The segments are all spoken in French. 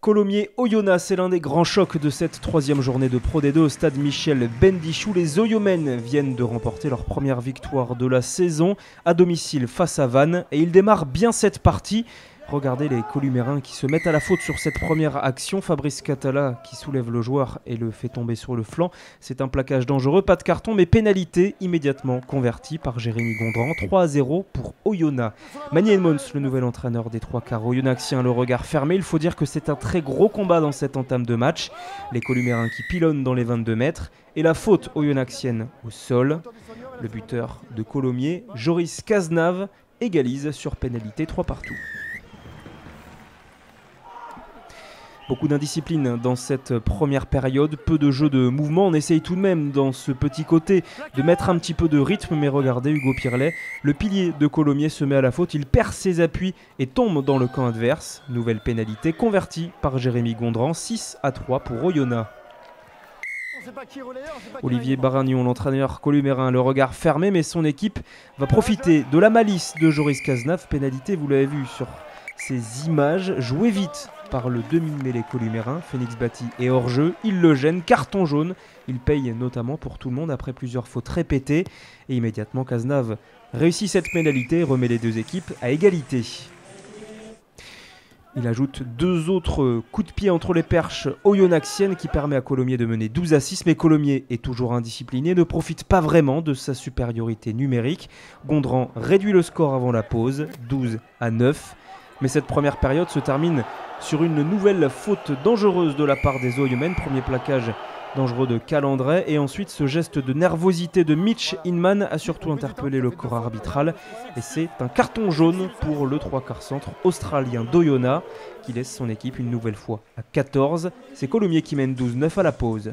Colomiers-Oyonnax, c'est l'un des grands chocs de cette troisième journée de Pro D2 au stade Michel Bendichou. Les Oyomens viennent de remporter leur première victoire de la saison à domicile face à Vannes et ils démarrent bien cette partie. Regardez les Columérins qui se mettent à la faute sur cette première action. Fabrice Catala qui soulève le joueur et le fait tomber sur le flanc. C'est un plaquage dangereux, pas de carton mais pénalité immédiatement convertie par Jérémy Gondran. 3-0 pour Oyonnax. Manny Edmonds, le nouvel entraîneur des trois quarts oyonnaxiens, le regard fermé. Il faut dire que c'est un très gros combat dans cette entame de match. Les Columérins qui pilonnent dans les 22 mètres. Et la faute oyonnaxienne au sol. Le buteur de Colomiers, Joris Cazenave, égalise sur pénalité 3 partout. Beaucoup d'indiscipline dans cette première période, peu de jeu de mouvement. On essaye tout de même dans ce petit côté de mettre un petit peu de rythme, mais regardez Hugo Pirlet, le pilier de Colomiers se met à la faute, il perd ses appuis et tombe dans le camp adverse. Nouvelle pénalité convertie par Jérémy Gondran, 6-3 pour Oyonnax. Olivier Baragnon, l'entraîneur columérin, le regard fermé, mais son équipe va profiter de la malice de Joris Cazenave. Pénalité, vous l'avez vu sur ces images, joué vite par le demi-mêlée columérin. Phoenix Batti est hors-jeu, il le gêne, carton jaune. Il paye notamment pour tout le monde après plusieurs fautes répétées. Et immédiatement, Cazenave réussit cette pénalité et remet les deux équipes à égalité. Il ajoute deux autres coups de pied entre les perches oyonnaxiennes qui permet à Colomiers de mener 12-6, mais Colomiers est toujours indiscipliné, ne profite pas vraiment de sa supériorité numérique. Gondran réduit le score avant la pause, 12-9, mais cette première période se termine sur une nouvelle faute dangereuse de la part des Oyomens. Premier plaquage dangereux de Calandret et ensuite ce geste de nervosité de Mitch Inman a surtout interpellé le corps arbitral et c'est un carton jaune pour le 3/4 centre australien d'Oyonnax qui laisse son équipe une nouvelle fois à 14. C'est Colomiers qui mène 12-9 à la pause.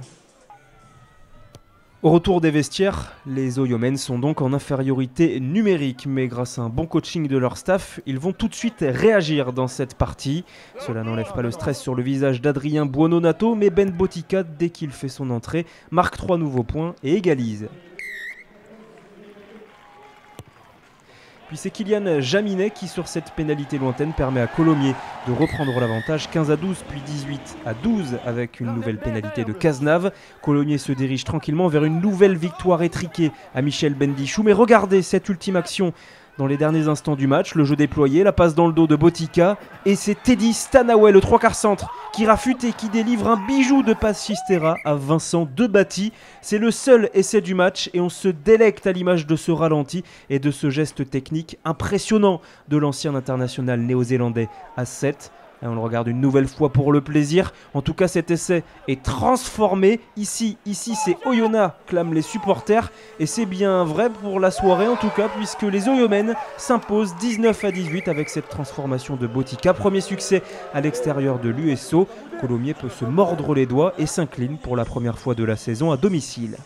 Au retour des vestiaires, les Oyomens sont donc en infériorité numérique, mais grâce à un bon coaching de leur staff, ils vont tout de suite réagir dans cette partie. Cela n'enlève pas le stress sur le visage d'Adrien Buononato, mais Ben Botica, dès qu'il fait son entrée, marque 3 nouveaux points et égalise. Puis c'est Kylian Jaminet qui, sur cette pénalité lointaine, permet à Colomiers de reprendre l'avantage 15-12 puis 18-12 avec une nouvelle pénalité de Cazenave. Colomiers se dirige tranquillement vers une nouvelle victoire étriquée à Michel Bendichou. Mais regardez cette ultime action dans les derniers instants du match, le jeu déployé, la passe dans le dos de Botica et c'est Teddy Stanaway, le 3/4 centre, qui rafute et qui délivre un bijou de passe Chistera à Vincent Debatti. C'est le seul essai du match et on se délecte à l'image de ce ralenti et de ce geste technique impressionnant de l'ancien international néo-zélandais à 7. Et on le regarde une nouvelle fois pour le plaisir. En tout cas, cet essai est transformé. Ici c'est Oyonnax, clament les supporters. Et c'est bien vrai pour la soirée en tout cas, puisque les Oyomens s'imposent 19-18 avec cette transformation de Botica. Premier succès à l'extérieur de l'USO. Colomiers peut se mordre les doigts et s'incline pour la première fois de la saison à domicile.